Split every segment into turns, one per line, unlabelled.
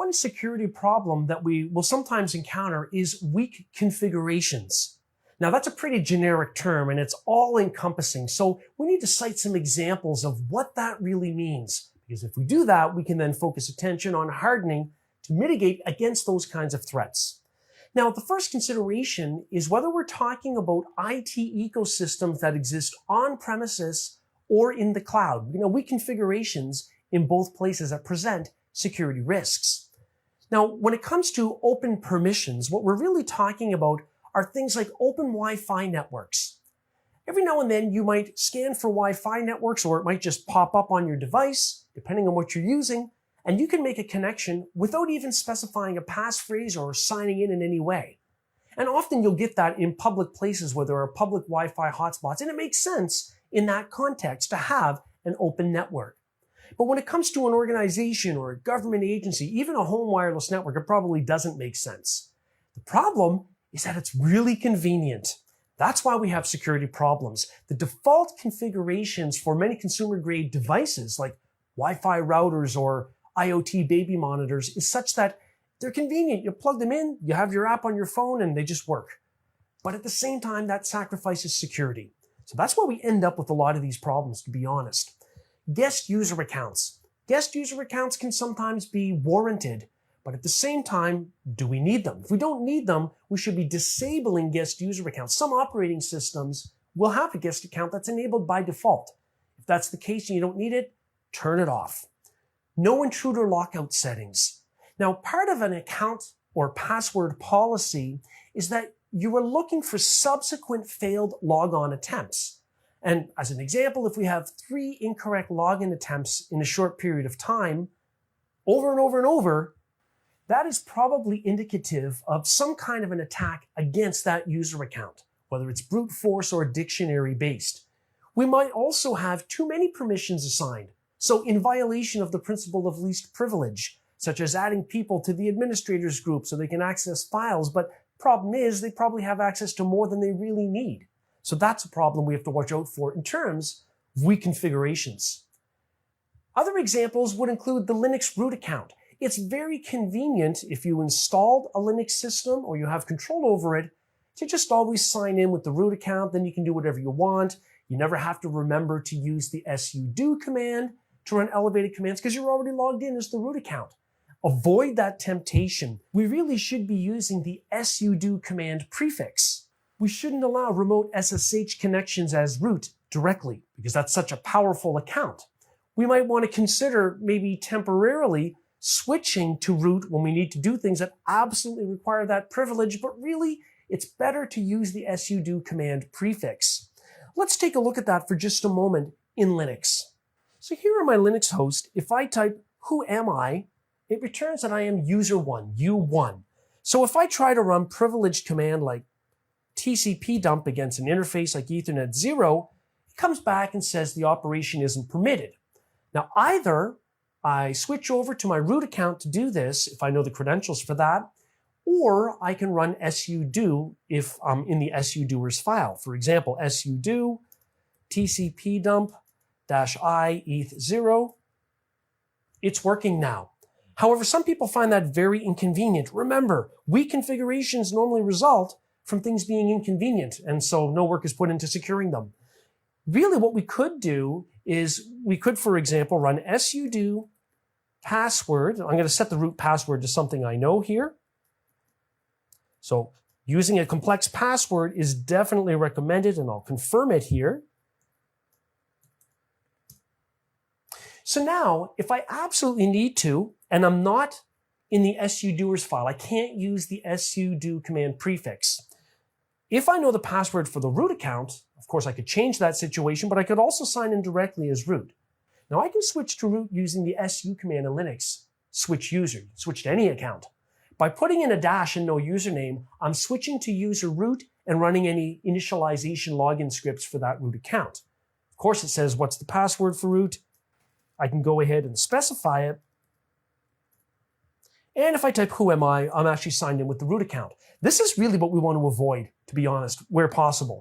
One security problem that we will sometimes encounter is weak configurations. Now that's a pretty generic term and it's all encompassing. So we need to cite some examples of what that really means. Because if we do that, we can then focus attention on hardening to mitigate against those kinds of threats. Now, the first consideration is whether we're talking about IT ecosystems that exist on premises or in the cloud. Weak configurations in both places that present security risks. Now, when it comes to open permissions, what we're really talking about are things like open Wi-Fi networks. Every now and then you might scan for Wi-Fi networks, or it might just pop up on your device, depending on what you're using, and you can make a connection without even specifying a passphrase or signing in any way. And often you'll get that in public places where there are public Wi-Fi hotspots, and it makes sense in that context to have an open network. But when it comes to an organization or a government agency, even a home wireless network, it probably doesn't make sense. The problem is that it's really convenient. That's why we have security problems. The default configurations for many consumer-grade devices like Wi-Fi routers or IoT baby monitors is such that they're convenient. You plug them in, you have your app on your phone, and they just work. But at the same time, that sacrifices security. So that's why we end up with a lot of these problems, to be honest. Guest user accounts. Guest user accounts can sometimes be warranted, but at the same time, do we need them? If we don't need them, we should be disabling guest user accounts. Some operating systems will have a guest account that's enabled by default. If that's the case and you don't need it, turn it off. No intruder lockout settings. Now, part of an account or password policy is that you are looking for subsequent failed logon attempts. And as an example, if we have 3 incorrect login attempts in a short period of time, over and over and over, that is probably indicative of some kind of an attack against that user account, whether it's brute force or dictionary based. We might also have too many permissions assigned. So in violation of the principle of least privilege, such as adding people to the administrators group so they can access files, but problem is they probably have access to more than they really need. So that's a problem we have to watch out for in terms of weak configurations. Other examples would include the Linux root account. It's very convenient if you installed a Linux system or you have control over it to just always sign in with the root account. Then you can do whatever you want. You never have to remember to use the sudo command to run elevated commands because you're already logged in as the root account. Avoid that temptation. We really should be using the sudo command prefix. We shouldn't allow remote SSH connections as root directly because that's such a powerful account. We might want to consider maybe temporarily switching to root when we need to do things that absolutely require that privilege, but really it's better to use the sudo command prefix. Let's take a look at that for just a moment in Linux. So here on my Linux host, if I type who am I, it returns that I am user1, U1. So if I try to run privileged command like TCP dump against an interface like Ethernet 0, it comes back and says the operation isn't permitted. Now either I switch over to my root account to do this if I know the credentials for that, or I can run sudo if I'm in the sudoers file. For example, sudo TCP dump -i eth0. It's working now. However, some people find that very inconvenient. Remember, weak configurations normally result from things being inconvenient, and so no work is put into securing them. Really, what we could do is we could, for example, run sudo password. I'm going to set the root password to something I know here. So using a complex password is definitely recommended, and I'll confirm it here. So now, if I absolutely need to, and I'm not in the sudoers file, I can't use the sudo command prefix. If I know the password for the root account, of course I could change that situation, but I could also sign in directly as root. Now I can switch to root using the su command in Linux, switch user, switch to any account. By putting in a dash and no username, I'm switching to user root and running any initialization login scripts for that root account. Of course it says what's the password for root. I can go ahead and specify it. And if I type who am I, I'm actually signed in with the root account. This is really what we want to avoid, to be honest, where possible.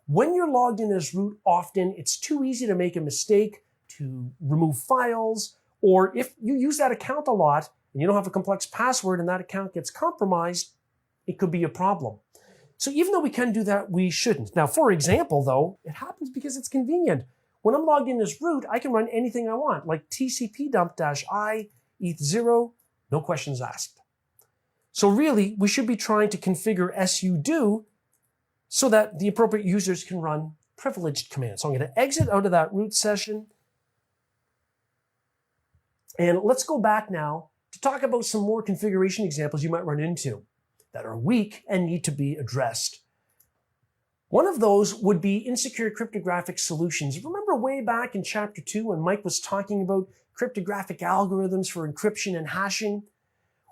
When you're logged in as root, often it's too easy to make a mistake, to remove files, or if you use that account a lot, and you don't have a complex password and that account gets compromised, it could be a problem. So even though we can do that, we shouldn't. Now, for example, though, it happens because it's convenient. When I'm logged in as root, I can run anything I want, like tcp dump-i, eth0, no questions asked. So really, we should be trying to configure sudo so that the appropriate users can run privileged commands. So I'm going to exit out of that root session. And let's go back now to talk about some more configuration examples you might run into that are weak and need to be addressed. One of those would be insecure cryptographic solutions. Remember way back in chapter 2 when Mike was talking about cryptographic algorithms for encryption and hashing?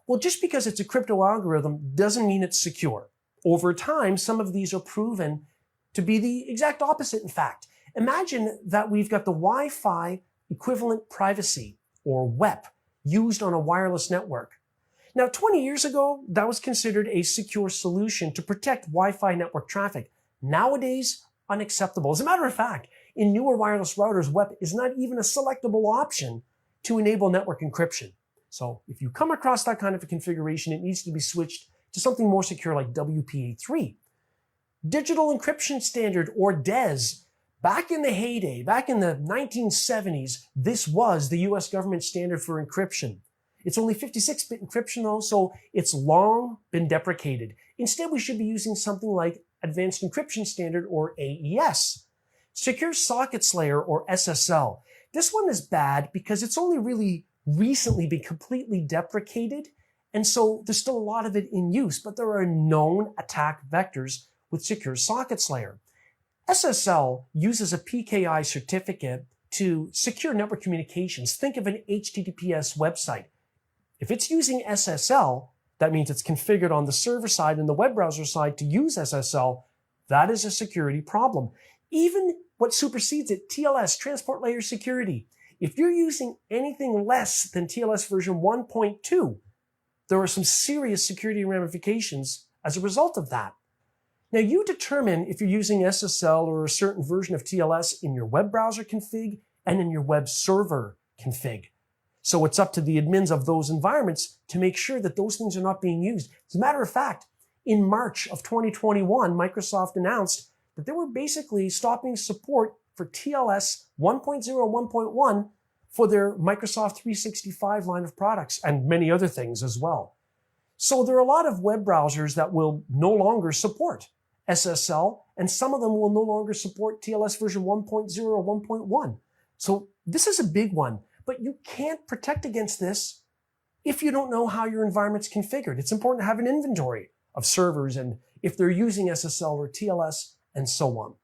Well, just because it's a crypto algorithm doesn't mean it's secure. Over time, some of these are proven to be the exact opposite, in fact. Imagine that we've got the Wi-Fi equivalent privacy, or WEP, used on a wireless network. Now, 20 years ago, that was considered a secure solution to protect Wi-Fi network traffic. Nowadays, unacceptable. As a matter of fact, in newer wireless routers, WEP is not even a selectable option to enable network encryption. So if you come across that kind of a configuration, it needs to be switched to something more secure like WPA3. Digital Encryption Standard, or DES. Back in the heyday, back in the 1970s, this was the US government standard for encryption. It's only 56-bit encryption though, so it's long been deprecated. Instead, we should be using something like Advanced Encryption Standard, or AES. Secure Sockets Layer, or SSL. This one is bad because it's only really recently been completely deprecated, and so there's still a lot of it in use, but there are known attack vectors with Secure Sockets Layer. SSL uses a PKI certificate to secure network communications. Think of an HTTPS website. If it's using SSL, that means it's configured on the server side and the web browser side to use SSL. That is a security problem. Even what supersedes it, TLS, Transport Layer Security. If you're using anything less than TLS version 1.2, there are some serious security ramifications as a result of that. Now, you determine if you're using SSL or a certain version of TLS in your web browser config and in your web server config. So it's up to the admins of those environments to make sure that those things are not being used. As a matter of fact, in March of 2021, Microsoft announced that they were basically stopping support for TLS 1.0, 1.1 for their Microsoft 365 line of products and many other things as well. So there are a lot of web browsers that will no longer support SSL, and some of them will no longer support TLS version 1.0 or 1.1. So this is a big one, but you can't protect against this if you don't know how your environment's configured. It's important to have an inventory of servers and if they're using SSL or TLS and so on.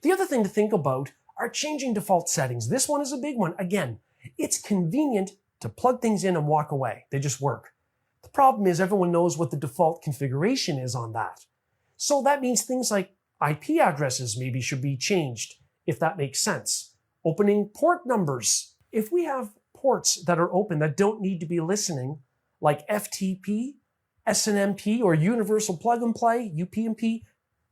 The other thing to think about are changing default settings. This one is a big one. Again, it's convenient to plug things in and walk away. They just work. The problem is everyone knows what the default configuration is on that. So that means things like IP addresses maybe should be changed, if that makes sense. Opening port numbers. If we have ports that are open that don't need to be listening, like FTP, SNMP, or Universal Plug and Play, UPnP,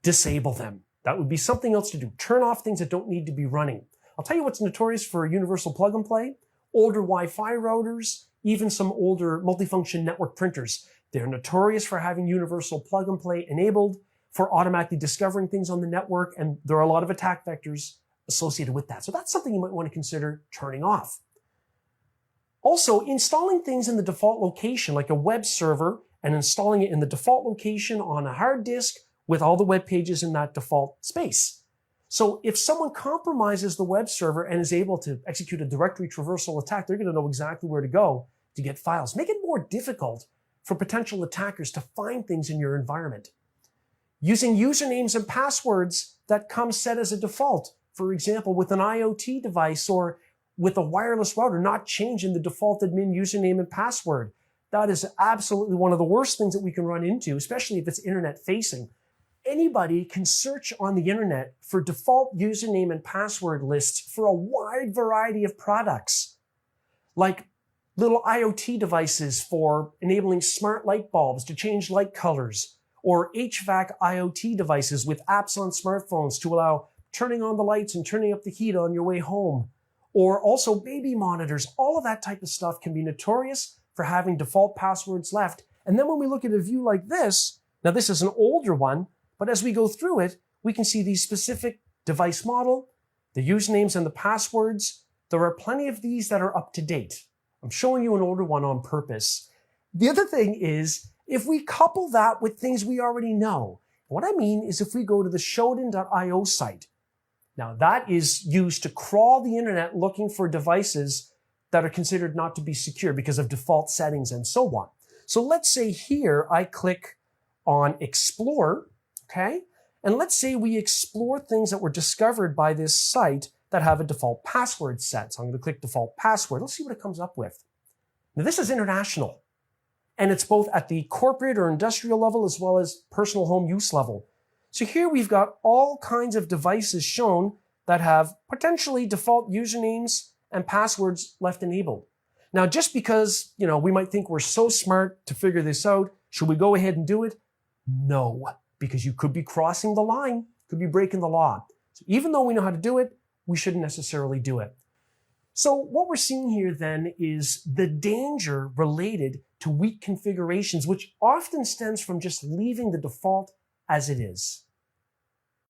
disable them. That would be something else to do. Turn off things that don't need to be running. I'll tell you what's notorious for Universal Plug and Play. Older Wi-Fi routers, even some older multifunction network printers. They're notorious for having Universal Plug and Play enabled, for automatically discovering things on the network, and there are a lot of attack vectors associated with that. So that's something you might want to consider turning off. Also, installing things in the default location, like a web server, and installing it in the default location on a hard disk with all the web pages in that default space. So if someone compromises the web server and is able to execute a directory traversal attack, they're going to know exactly where to go to get files. Make it more difficult for potential attackers to find things in your environment. Using usernames and passwords that come set as a default. For example, with an IoT device or with a wireless router, not changing the default admin username and password. That is absolutely one of the worst things that we can run into, especially if it's internet facing. Anybody can search on the internet for default username and password lists for a wide variety of products, like little IoT devices for enabling smart light bulbs to change light colors, or HVAC IoT devices with apps on smartphones to allow turning on the lights and turning up the heat on your way home, or also baby monitors. All of that type of stuff can be notorious for having default passwords left. And then when we look at a view like this, now this is an older one, but as we go through it, we can see the specific device model, the usernames and the passwords. There are plenty of these that are up to date. I'm showing you an older one on purpose. The other thing is, if we couple that with things we already know, what I mean is if we go to the Shodan.io site, now that is used to crawl the internet looking for devices that are considered not to be secure because of default settings and so on. So let's say here I click on Explore, okay? And let's say we explore things that were discovered by this site that have a default password set. So I'm going to click default password. Let's see what it comes up with. Now this is international, and it's both at the corporate or industrial level as well as personal home use level. So here we've got all kinds of devices shown that have potentially default usernames and passwords left enabled. Now, just because, we might think we're so smart to figure this out, should we go ahead and do it? No, because you could be crossing the line, could be breaking the law. So even though we know how to do it, we shouldn't necessarily do it. So what we're seeing here then is the danger related to weak configurations, which often stems from just leaving the default as it is.